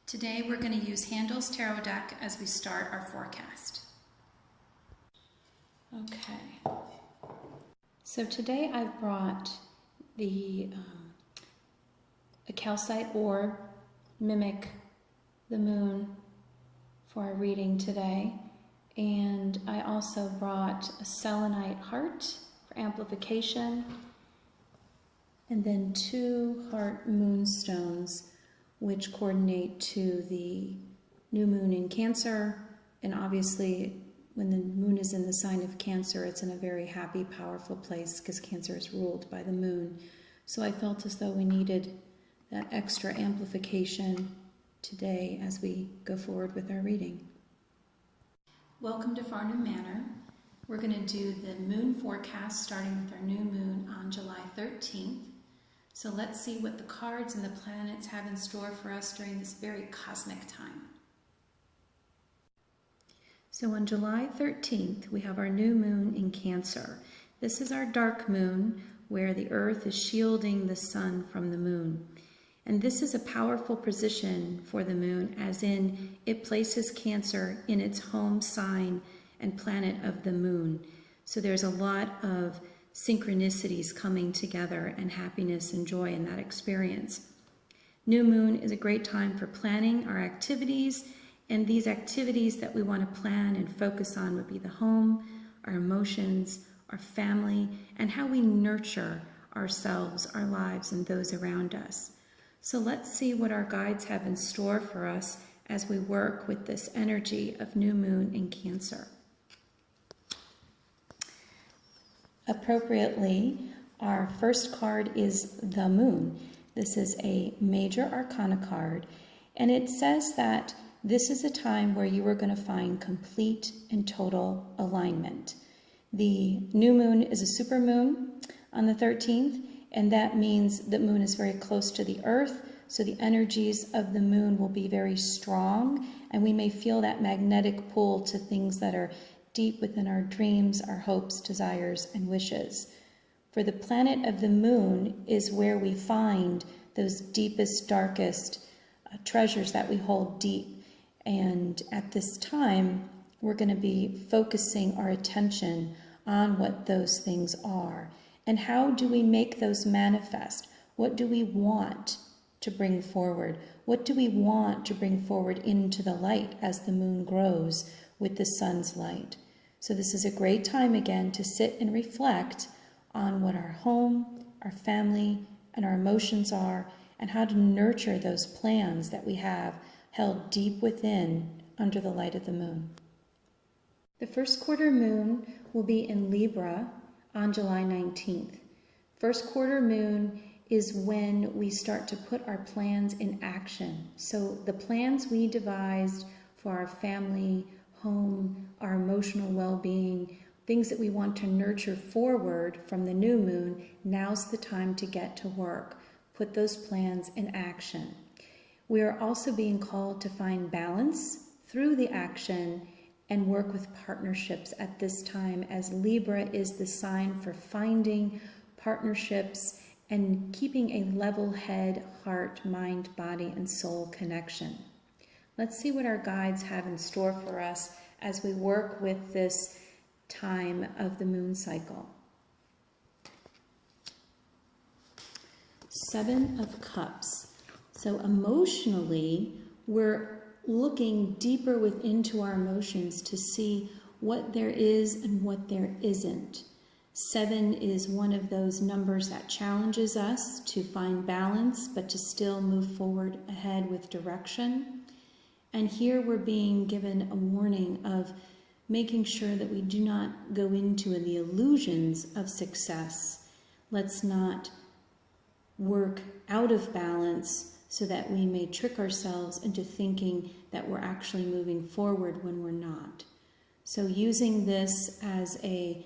Today we're going to use Handel's Tarot deck as we start our forecast. Okay, so today I've brought a calcite orb, mimic the moon for our reading today, and I also brought a selenite heart for amplification, and then 2 heart moonstones which coordinate to the new moon in Cancer. And obviously when the moon is in the sign of Cancer, it's in a very happy, powerful place because Cancer is ruled by the moon. So I felt as though we needed that extra amplification today as we go forward with our reading. Welcome to Farnam Manor. We're going to do the moon forecast starting with our new moon on July 13th. So let's see what the cards and the planets have in store for us during this very cosmic time. So on July 13th, we have our new moon in Cancer. This is our dark moon where the earth is shielding the sun from the moon. And this is a powerful position for the moon, as in it places Cancer in its home sign and planet of the moon. So there's a lot of synchronicities coming together and happiness and joy in that experience. New moon is a great time for planning our activities, and these activities that we want to plan and focus on would be the home, our emotions, our family, and how we nurture ourselves, our lives, and those around us. So let's see what our guides have in store for us as we work with this energy of new moon in Cancer. Appropriately, our first card is the moon. This is a major arcana card, and it says that this is a time where you are going to find complete and total alignment. The new moon is a supermoon on the 13th, and that means the moon is very close to the earth, so the energies of the moon will be very strong, and we may feel that magnetic pull to things that are deep within our dreams, our hopes, desires, and wishes. For the planet of the moon is where we find those deepest, darkest treasures that we hold deep. And at this time, we're going to be focusing our attention on what those things are. And how do we make those manifest? What do we want to bring forward? What do we want to bring forward into the light as the moon grows with the sun's light? So this is a great time again to sit and reflect on what our home, our family, and our emotions are, and how to nurture those plans that we have held deep within under the light of the moon. The first quarter moon will be in Libra on July 19th. First quarter moon is when we start to put our plans in action. So the plans we devised for our family, home, our emotional well-being, things that we want to nurture forward from the new moon, now's the time to get to work. Put those plans in action. We are also being called to find balance through the action and work with partnerships at this time, as Libra is the sign for finding partnerships and keeping a level head, heart, mind, body, and soul connection. Let's see what our guides have in store for us as we work with this time of the moon cycle. 7 of Cups. So emotionally, we're looking deeper into our emotions to see what there is and what there isn't. 7 is one of those numbers that challenges us to find balance, but to still move forward ahead with direction. And here we're being given a warning of making sure that we do not go into the illusions of success. Let's not work out of balance so that we may trick ourselves into thinking that we're actually moving forward when we're not. So using this as a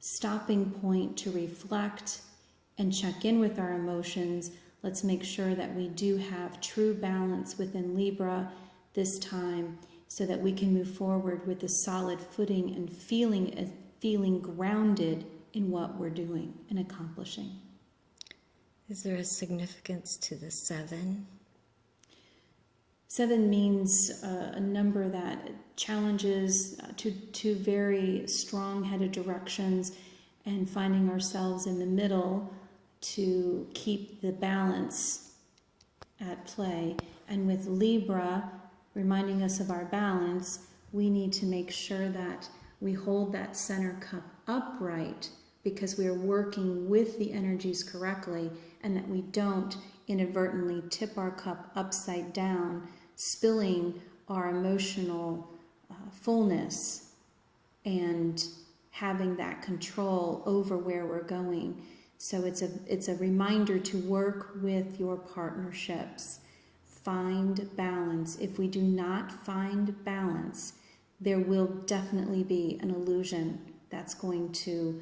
stopping point to reflect and check in with our emotions, let's make sure that we do have true balance within Libra this time so that we can move forward with a solid footing and feeling grounded in what we're doing and accomplishing. Is there a significance to the 7? 7 means a number that challenges two very strong-headed directions, and finding ourselves in the middle to keep the balance at play. And with Libra reminding us of our balance, we need to make sure that we hold that center cup upright, because we are working with the energies correctly, and that we don't inadvertently tip our cup upside down, spilling our emotional fullness and having that control over where we're going. So it's a reminder to work with your partnerships. Find balance. If we do not find balance, there will definitely be an illusion that's going to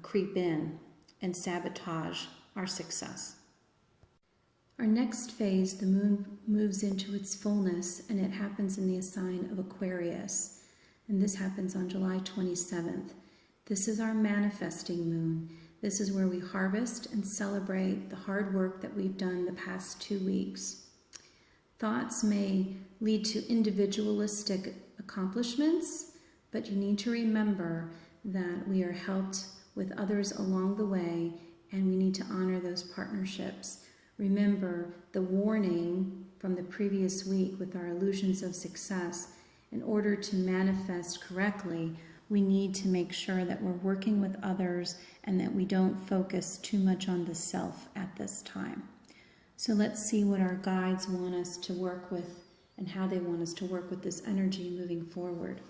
creep in and sabotage our success. Our next phase, the moon moves into its fullness, and it happens in the sign of Aquarius. And this happens on July 27th. This is our manifesting moon. This is where we harvest and celebrate the hard work that we've done the past 2 weeks. Thoughts may lead to individualistic accomplishments, but you need to remember that we are helped with others along the way, and we need to honor those partnerships. Remember the warning from the previous week with our illusions of success. In order to manifest correctly, we need to make sure that we're working with others and that we don't focus too much on the self at this time. So let's see what our guides want us to work with and how they want us to work with this energy moving forward.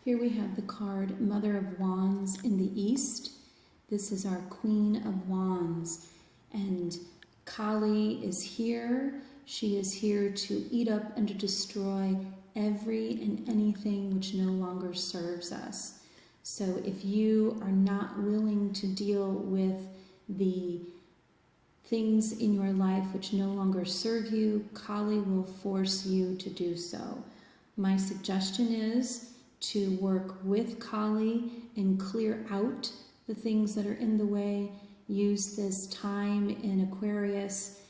Here we have the card Mother of Wands in the East. This is our Queen of Wands. And Kali is here. She is here to eat up and to destroy every and anything which no longer serves us. So if you are not willing to deal with the things in your life which no longer serve you, Kali will force you to do so. My suggestion is to work with Kali and clear out the things that are in the way. Use this time in Aquarius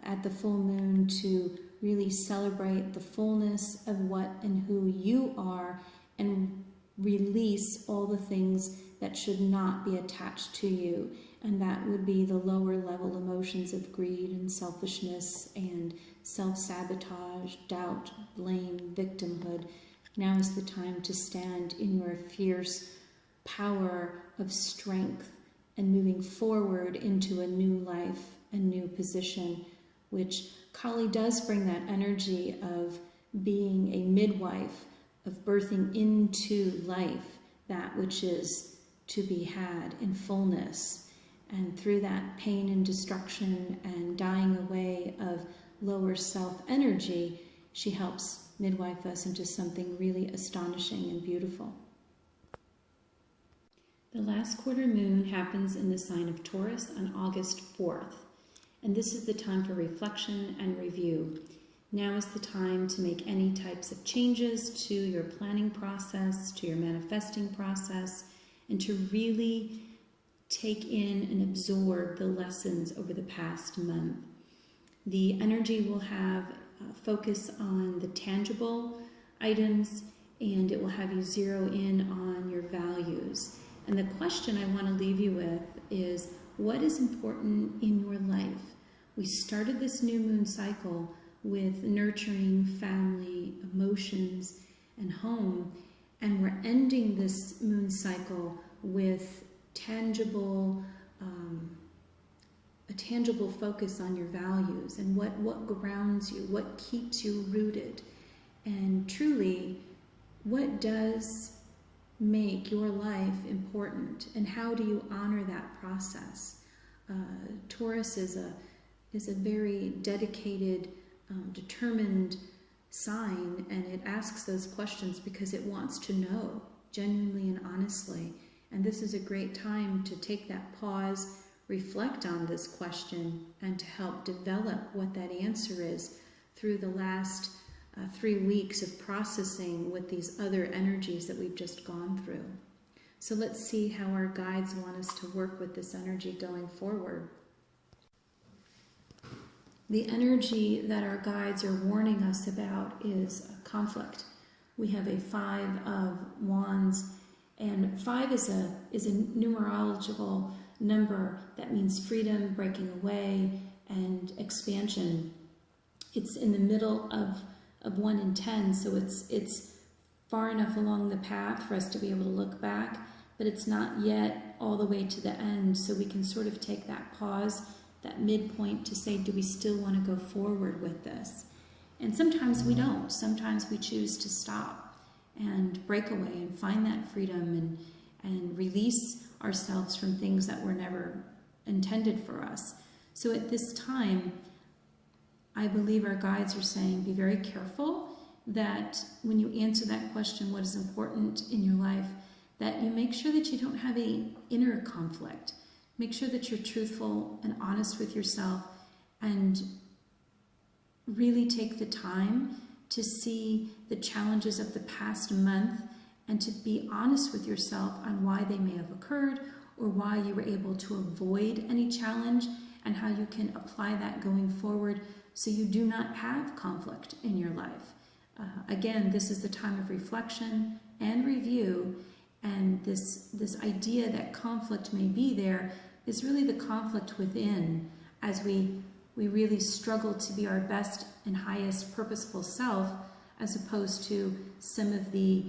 at the full moon to really celebrate the fullness of what and who you are, and release all the things that should not be attached to you. And that would be the lower level emotions of greed and selfishness and self-sabotage, doubt, blame, victimhood. Now is the time to stand in your fierce power of strength and moving forward into a new life, a new position, which Kali does bring that energy of being a midwife, of birthing into life that which is to be had in fullness. And through that pain and destruction and dying away of lower self energy, she helps midwife us into something really astonishing and beautiful. The last quarter moon happens in the sign of Taurus on August 4th, and this is the time for reflection and review. Now is the time to make any types of changes to your planning process, to your manifesting process, and to really take in and absorb the lessons over the past month. The energy will have focus on the tangible items, and it will have you zero in on your values. And the question I want to leave you with is, what is important in your life? We started this new moon cycle with nurturing family, emotions, and home, and we're ending this moon cycle with a tangible focus on your values and what grounds you, what keeps you rooted, and truly what does make your life important, and how do you honor that process. Taurus is a very dedicated, determined sign, and it asks those questions because it wants to know genuinely and honestly. And this is a great time to take that pause, reflect on this question, and to help develop what that answer is through the last 3 weeks of processing with these other energies that we've just gone through. So let's see how our guides want us to work with this energy going forward. The energy that our guides are warning us about is conflict. We have a 5 of Wands, and 5 is a numerological number that means freedom, breaking away, and expansion. It's in the middle of 1 and 10, so it's far enough along the path for us to be able to look back, but it's not yet all the way to the end, so we can sort of take that pause, that midpoint, to say, do we still want to go forward with this? And sometimes we don't. Sometimes we choose to stop and break away and find that freedom and release ourselves from things that were never intended for us. So at this time, I believe our guides are saying, be very careful that when you answer that question, what is important in your life, that you make sure that you don't have an inner conflict. Make sure that you're truthful and honest with yourself, and really take the time to see the challenges of the past month and to be honest with yourself on why they may have occurred or why you were able to avoid any challenge, and how you can apply that going forward so you do not have conflict in your life. Again, this is the time of reflection and review, and this idea that conflict may be there is really the conflict within, as we really struggle to be our best and highest purposeful self, as opposed to some of the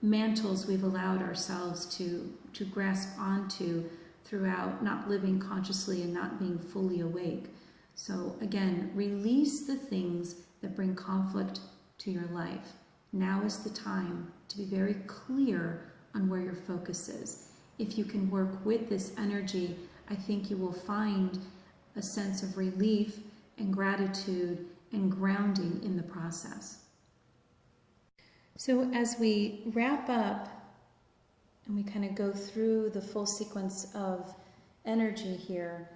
mantles we've allowed ourselves to grasp onto throughout not living consciously and not being fully awake. So again, release the things that bring conflict to your life. Now is the time to be very clear on where your focus is. If you can work with this energy, I think you will find a sense of relief and gratitude and grounding in the process. So as we wrap up and we kind of go through the full sequence of energy here,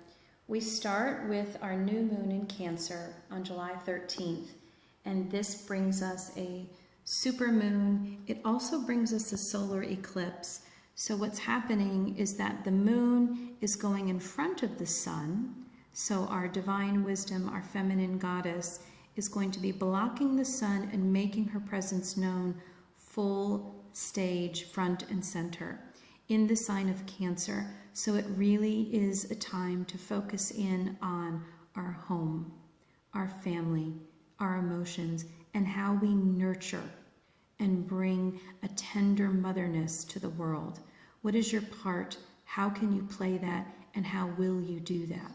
we start with our new moon in Cancer on July 13th. And this brings us a super moon. It also brings us a solar eclipse. So what's happening is that the moon is going in front of the sun. So our divine wisdom, our feminine goddess, is going to be blocking the sun and making her presence known full stage, front and center, in the sign of Cancer. So it really is a time to focus in on our home, our family, our emotions, and how we nurture and bring a tender motherness to the world. What is your part? How can you play that? And how will you do that?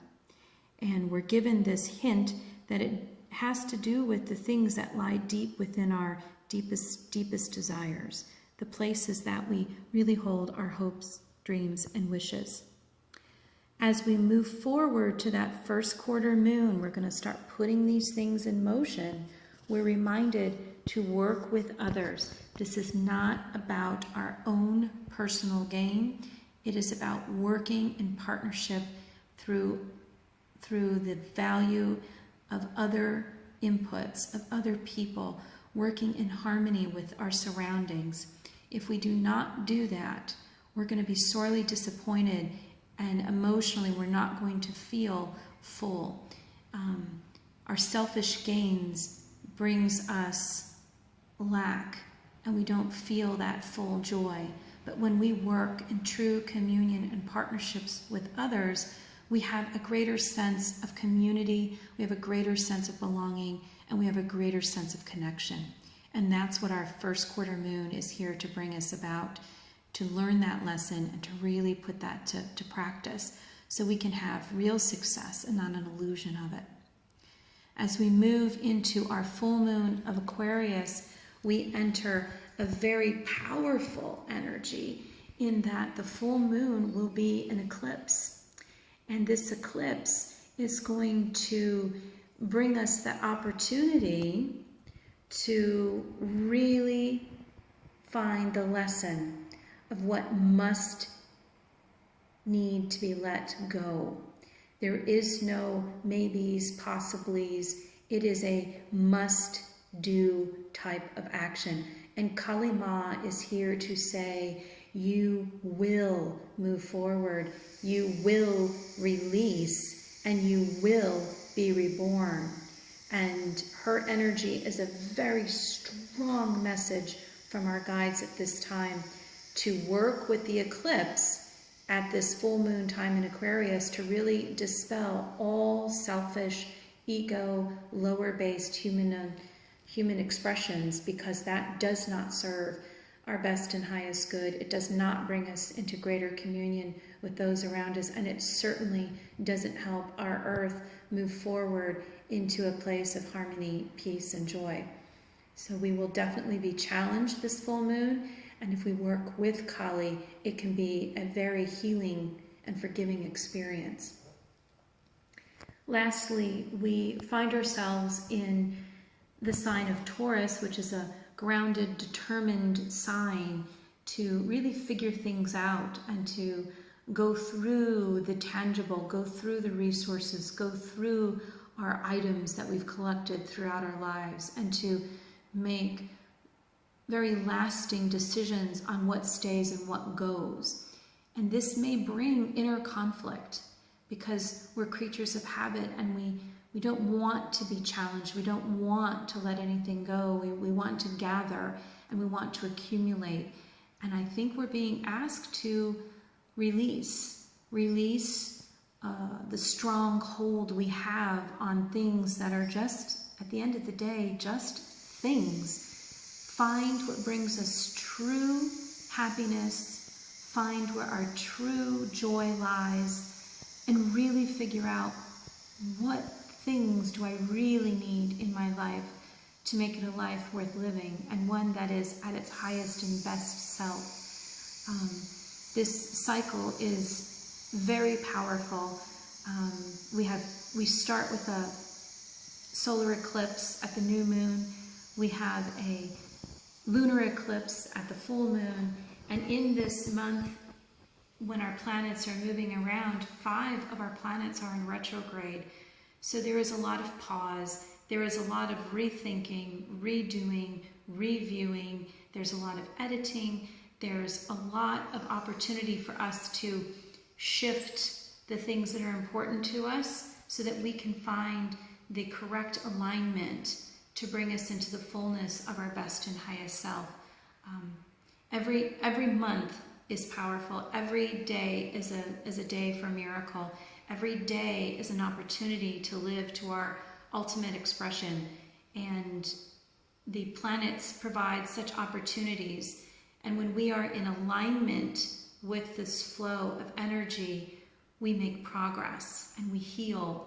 And we're given this hint that it has to do with the things that lie deep within our deepest desires, the places that we really hold our hopes, dreams, and wishes. As we move forward to that first quarter moon, we're going to start putting these things in motion. We're reminded to work with others. This is not about our own personal gain. It is about working in partnership through the value of other inputs, of other people, working in harmony with our surroundings. If we do not do that, we're going to be sorely disappointed, and emotionally we're not going to feel full. Our selfish gains brings us lack, and we don't feel that full joy. But when we work in true communion and partnerships with others, we have a greater sense of community, we have a greater sense of belonging, and we have a greater sense of connection. And that's what our first quarter moon is here to bring us about, to learn that lesson and to really put that to practice so we can have real success and not an illusion of it. As we move into our full moon of Aquarius, we enter a very powerful energy in that the full moon will be an eclipse. And this eclipse is going to bring us the opportunity to really find the lesson of what must need to be let go. There is no maybes, possiblies. It is a must-do type of action. And Kali Ma is here to say, you will move forward, you will release, and you will be reborn. And her energy is a very strong message from our guides at this time to work with the eclipse at this full moon time in Aquarius to really dispel all selfish, ego, lower-based human expressions, because that does not serve our best and highest good. It does not bring us into greater communion with those around us, and it certainly doesn't help our earth move forward into a place of harmony, peace, and joy. So we will definitely be challenged this full moon, and if we work with Kali, it can be a very healing and forgiving experience. Lastly, we find ourselves in the sign of Taurus, which is a grounded, determined sign to really figure things out and to go through the tangible, go through the resources, go through our items that we've collected throughout our lives, and to make very lasting decisions on what stays and what goes. And this may bring inner conflict because we're creatures of habit, and we don't want to be challenged. We don't want to let anything go. We want to gather and we want to accumulate. And I think we're being asked to release the strong hold we have on things that are just, at the end of the day, just things. Find what brings us true happiness, find where our true joy lies, and really figure out what things do I really need in my life to make it a life worth living, and one that is at its highest and best self. This cycle is very powerful. We start with a solar eclipse at the new moon. We have a lunar eclipse at the full moon. And in this month, when our planets are moving around, 5 of our planets are in retrograde. So there is a lot of pause. There is a lot of rethinking, redoing, reviewing. There's a lot of editing. There's a lot of opportunity for us to shift the things that are important to us so that we can find the correct alignment to bring us into the fullness of our best and highest self. Every month is powerful. Every day is a day for a miracle. Every day is an opportunity to live to our ultimate expression. And the planets provide such opportunities. And when we are in alignment with this flow of energy, we make progress and we heal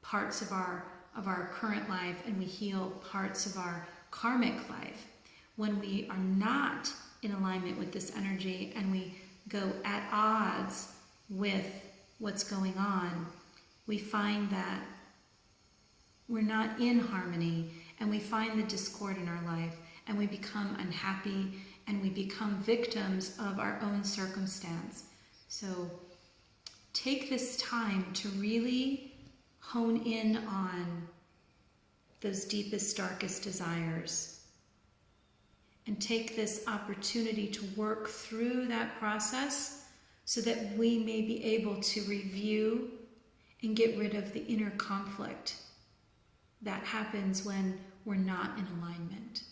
parts of our current life, and we heal parts of our karmic life. When we are not in alignment with this energy and we go at odds with what's going on, we find that we're not in harmony, and we find the discord in our life, and we become unhappy, and we become victims of our own circumstance. So take this time to really hone in on those deepest, darkest desires, and take this opportunity to work through that process so that we may be able to review and get rid of the inner conflict that happens when we're not in alignment.